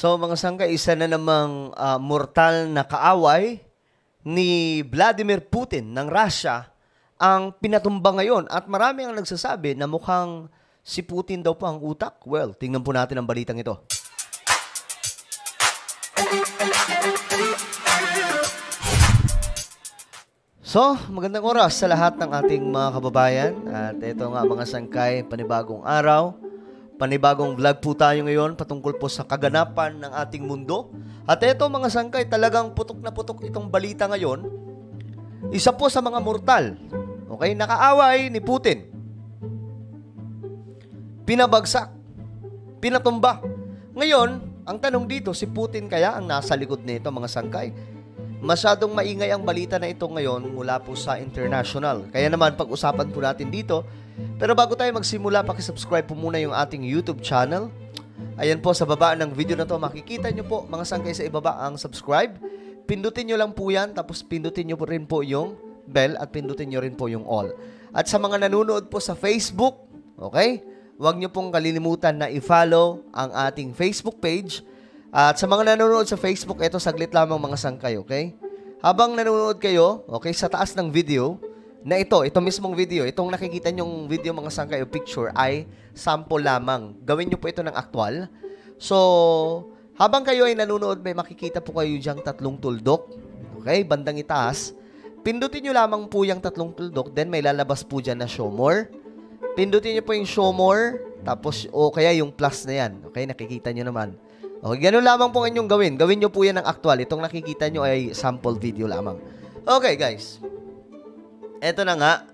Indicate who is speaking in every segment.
Speaker 1: So mga sangkay, isa na namang mortal na kaaway ni Vladimir Putin ng Russia ang pinatumba ngayon. At marami ang nagsasabi na mukhang si Putin daw po ang utak. Well, tingnan po natin ang balitang ito. So, magandang oras sa lahat ng ating mga kababayan. At ito nga mga sangkay, panibagong araw. Panibagong vlog po tayo ngayon patungkol po sa kaganapan ng ating mundo. At ito mga sangkay, talagang putok na putok itong balita ngayon. Isa po sa mga mortal, okay, nakaaway ni Putin. Pinabagsak, pinatumba. Ngayon, ang tanong dito, si Putin kaya ang nasa likod nito mga sangkay? Masyadong maingay ang balita na ito ngayon mula po sa international. Kaya naman pag-usapan po natin dito. Pero bago tayo magsimula, pakisubscribe po muna yung ating YouTube channel. Ayan po sa baba ng video na to, makikita nyo po mga sangkay sa ibaba ang subscribe. Pindutin nyo lang po yan, tapos pindutin nyo po rin po yung bell at pindutin nyo rin po yung all. At sa mga nanonood po sa Facebook, okay, huwag nyo pong kalilimutan na i-follow ang ating Facebook page. At sa mga nanonood sa Facebook, ito saglit lamang mga sangkay, okay? Habang nanonood kayo, okay, sa taas ng video, na ito mismong video, itong nakikita nyong video mga sangkay o picture ay sample lamang. Gawin nyo po ito ng aktual. So, habang kayo ay nanonood, may makikita po kayo diyang tatlong tuldok, okay, bandang itaas. Pindutin nyo lamang po yung tatlong tuldok, then may lalabas po dyan na show more. Pindutin nyo po yung show more, tapos, o kaya yung plus na yan, okay, nakikita nyo naman. Okay, ganun lamang po inyong gawin. Gawin nyo po yan ng aktual. Itong nakikita nyo ay sample video lamang. Okay, guys. Ito na nga.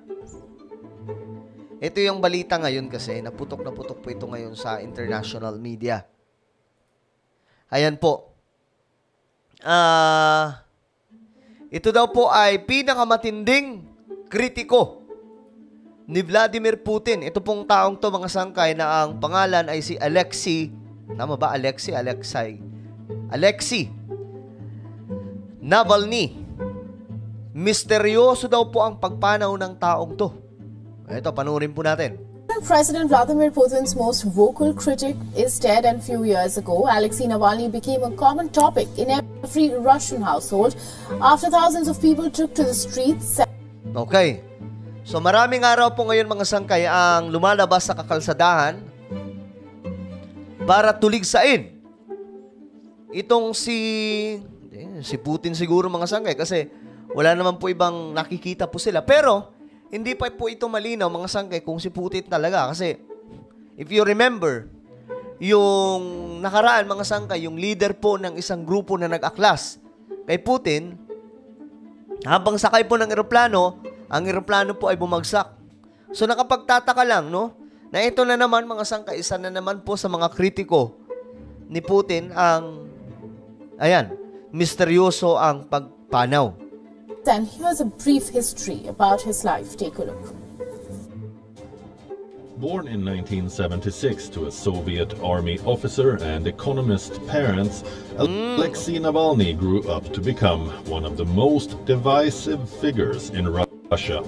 Speaker 1: Ito yung balita ngayon kasi. Naputok po ito ngayon sa international media. Ayan po. Ito daw po ay pinakamatinding kritiko ni Vladimir Putin. Ito pong taong to mga sangkay na ang pangalan ay si Alexei. Tama ba? Alexei Navalny. Misteryoso daw po ang pagpanaw ng taong to. Ito, panoorin po natin.
Speaker 2: President Vladimir Putin's most vocal critic is dead, and few years ago, Alexei Navalny became a common topic in every Russian household after thousands of people took to the streets.
Speaker 1: Okay. So maraming araw po ngayon mga sangkay ang lumalabas sa kakalsadahan para tuligsain itong si Putin siguro mga sangkay kasi wala naman po ibang nakikita po sila. Pero hindi pa po ito malinaw mga sangkay kung si Putin talaga kasi if you remember yung nakaraan mga sangkay, yung leader po ng isang grupo na nag-aklas kay Putin, habang sakay po ng eroplano, ang eroplano po ay bumagsak. So nakapagtataka lang, no? Na ito na naman mga sangkay, isa na naman po sa mga kritiko ni Putin ang, ayan, misteryoso ang pagpanaw.
Speaker 2: And here's a brief history about his life. Take a look.
Speaker 3: Born in 1976 to a Soviet army officer and economist parents, Alexei Navalny grew up to become one of the most divisive figures in Russia.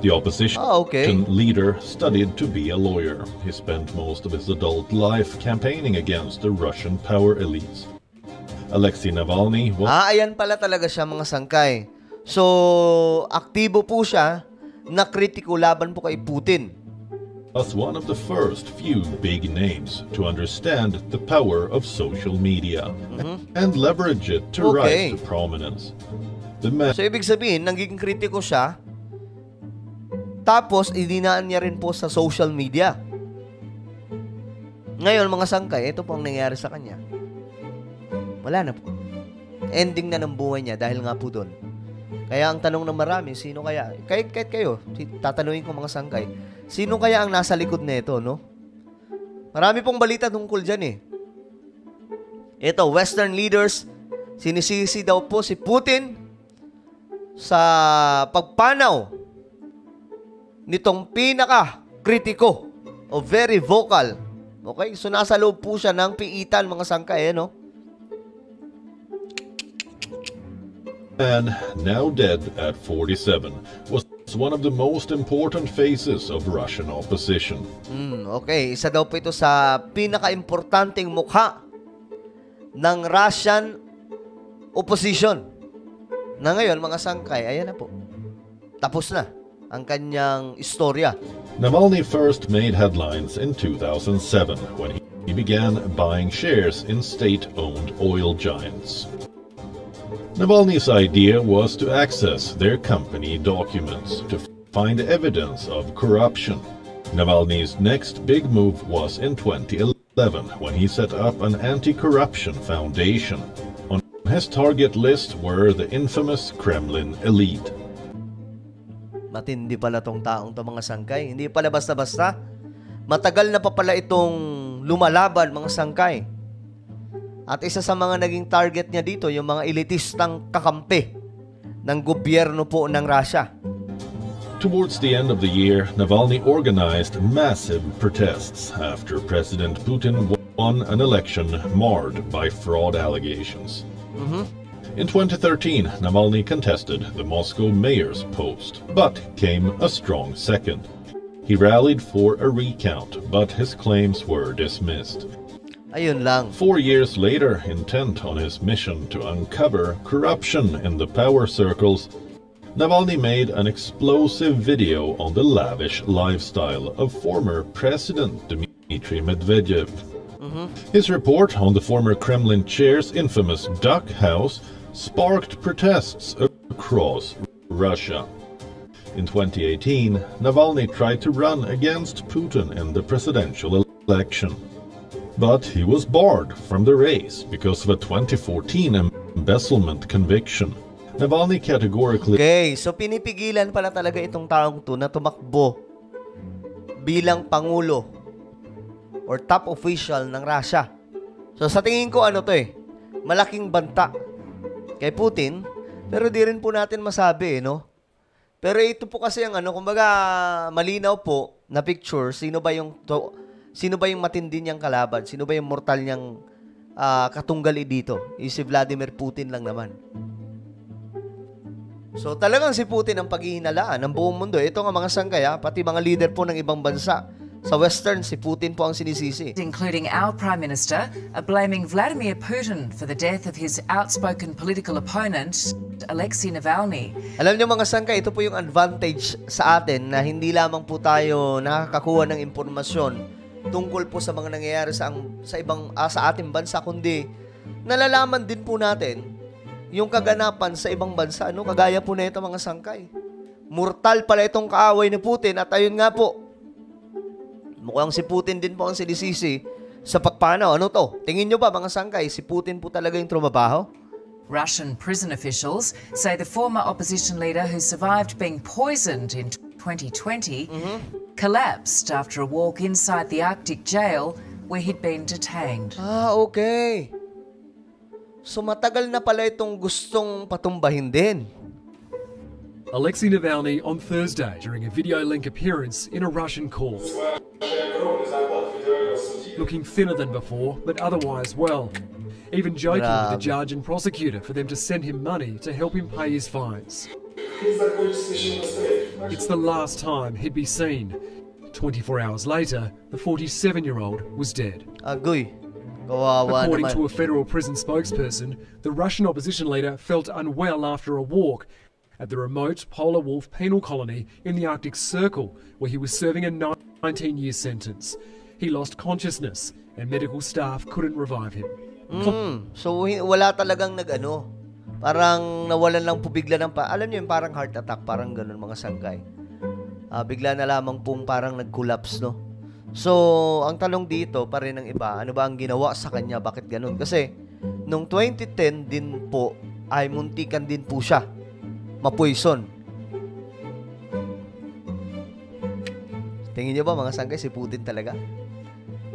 Speaker 3: The opposition leader studied to be a lawyer. He spent most of his adult life campaigning against the Russian power elites. Alexei Navalny was...
Speaker 1: ayan pala talaga siya mga sangkay. So, aktibo po siya na kritiko laban po kay Putin.
Speaker 3: Was one of the first few big names to understand the power of social media and leverage it to rise to prominence.
Speaker 1: So, ibig sabihin, naging kritiko siya. Tapos, idinaan niya rin po sa social media. Ngayon, mga sangkay, ito po ang nangyari sa kanya. Wala na po. Ending na ng buhay niya dahil nga po doon. Kaya ang tanong ng marami, sino kaya? Kahit kayo, tatanungin ko mga sangkay, sino kaya ang nasa likod nito, no? Marami pong balita tungkol dyan eh. Ito, Western leaders, sinisisi daw po si Putin sa pagpanaw nitong pinaka-kritiko o very vocal. Okay? So, nasa loob po siya ng piitan, mga sangkay, no?
Speaker 3: Man, now dead at 47, was one of the most important faces of Russian opposition.
Speaker 1: Okay, isa daw po ito sa pinaka-importanting mukha ng Russian opposition. Na ngayon, mga sangkay, ayan na po. Tapos na ang kanyang istorya.
Speaker 3: Navalny first made headlines in 2007 when he began buying shares in state-owned oil giants. Navalny's idea was to access their company documents to find evidence of corruption. Navalny's next big move was in 2011 when he set up an anti-corruption foundation. On his target list were the infamous Kremlin elite.
Speaker 1: Matindi pala tong taong to, mga sangkay. Hindi pala basta-basta. Matagal na pa pala itong lumalaban, mga sangkay. At isa sa mga naging target niya dito, yung mga elitistang kakampi ng gobyerno po ng Russia.
Speaker 3: Towards the end of the year, Navalny organized massive protests after President Putin won an election marred by fraud allegations. In 2013, Navalny contested the Moscow mayor's post, but came a strong second. He rallied for a recount, but his claims were dismissed.
Speaker 1: Ayun lang.
Speaker 3: 4 years later, intent on his mission to uncover corruption in the power circles, Navalny made an explosive video on the lavish lifestyle of former President Dmitry Medvedev. His report on the former Kremlin chair's infamous duck house sparked protests across Russia. In 2018, Navalny tried to run against Putin in the presidential election. But he was barred from the race because of a 2014 embezzlement conviction. Navalny categorically...
Speaker 1: Okay, so pinipigilan pala talaga itong taong to na tumakbo bilang pangulo or top official ng Russia. So sa tingin ko ano to malaking banta kay Putin, pero di rin po natin masabi, no? Pero ito po kasi ang kumbaga malinaw po na picture, sino ba yung matindi niyang kalaban, sino ba yung mortal niyang katunggali dito? Si Vladimir Putin lang naman. So talagang si Putin ang paghihinalaan ng buong mundo. Ito nga mga sangkay, pati mga leader po ng ibang bansa. Sa Western, si Putin po ang sinisisi.
Speaker 4: Including our Prime Minister, blaming Vladimir Putin for the death of his outspoken political opponent, Alexei Navalny.
Speaker 1: Alam niyo mga sangkay, ito po yung advantage sa atin na hindi lamang po tayo nakakakuha ng impormasyon tungkol po sa mga nangyayari sa ating bansa, kundi nalalaman din po natin yung kaganapan sa ibang bansa, kagaya po na ito mga sangkay. Mortal pala itong kaaway ni Putin at ayun nga po, mukhang si Putin din po ang sinisisi sa pagpanaw. Ano to? Tingin nyo ba mga sangkay, si Putin po talaga yung trumabaho?
Speaker 4: Russian prison officials say the former opposition leader who survived being poisoned in 2020 collapsed after a walk inside the Arctic jail where he'd been detained.
Speaker 1: Okay. So matagal na pala itong gustong patumbahin din.
Speaker 5: Alexei Navalny on Thursday during a video link appearance in a Russian court. Looking thinner than before, but otherwise well. Even joking with the judge and prosecutor for them to send him money to help him pay his fines. It's the last time he'd be seen. 24 hours later, the 47-year-old was dead.
Speaker 1: Agoy. Kawawa
Speaker 5: According
Speaker 1: naman.
Speaker 5: to a federal prison spokesperson, the Russian opposition leader felt unwell after a walk at the remote Polar Wolf penal colony in the Arctic Circle, where he was serving a 19-year sentence. He lost consciousness, and medical staff couldn't revive him.
Speaker 1: So wala talagang parang nawalan lang po bigla ng alam niyo yung parang heart attack, parang ganun mga sangkay. Bigla na lamang pong parang nag-collapse, no? So, ang tanong dito pa rin ng iba, ano ba ang ginawa sa kanya? Bakit ganun? Kasi, nung 2010 din po, ay muntikan din po siya mapoison. Tingin niyo ba mga sangkay, si Putin talaga?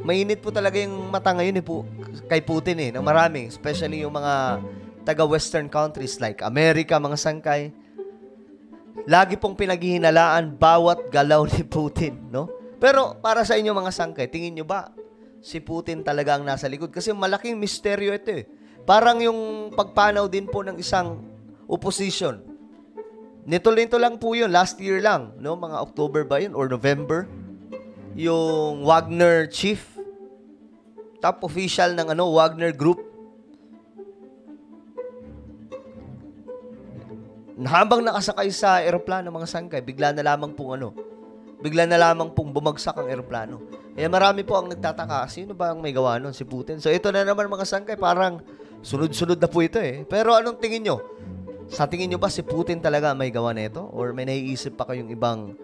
Speaker 1: Mainit po talaga yung mata ngayon kay Putin ng marami. Especially yung mga taga-Western countries like America, mga sangkay. Lagi pong pinaghihinalaan bawat galaw ni Putin, no? Pero para sa inyo mga sangkay, tingin nyo ba si Putin talaga ang nasa likod? Kasi malaking misteryo ito Parang yung pagpanaw din po ng isang opposition. Nito lang po yun, last year lang, no? Mga October ba yun or November? Yung Wagner chief, top official ng Wagner Group, habang nakasakay sa eroplano mga sangkay, bigla na lamang pong bumagsak ang eroplano. Kaya marami po ang nagtataka, sino ba ang may gawa nun? Si Putin. So ito na naman mga sangkay, parang sunod-sunod na po ito eh. Pero anong tingin nyo? Sa tingin nyo ba si Putin talaga may gawa nito? Or may naiisip pa kayong ibang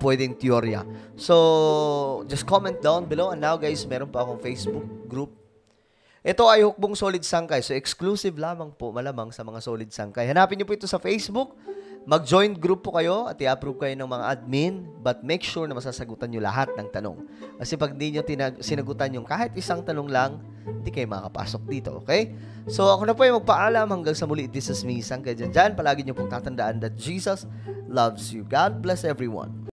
Speaker 1: pwedeng teorya? So, just comment down below. And now guys, meron pa akong Facebook group. Ito ay Hukbong Solid Sangkay. So, exclusive lamang po malamang sa mga Solid Sangkay. Hanapin nyo po ito sa Facebook. Mag-join group po kayo at i-approve kayo ng mga admin. But make sure na masasagutan nyo lahat ng tanong. Kasi pag di nyo sinagutan yung kahit isang tanong lang, hindi kayo makapasok dito, okay? So, ako na po yung magpaalam hanggang sa muli. This is me, Sangkay Janjan. Palagi nyo pong tatandaan that Jesus loves you. God bless everyone.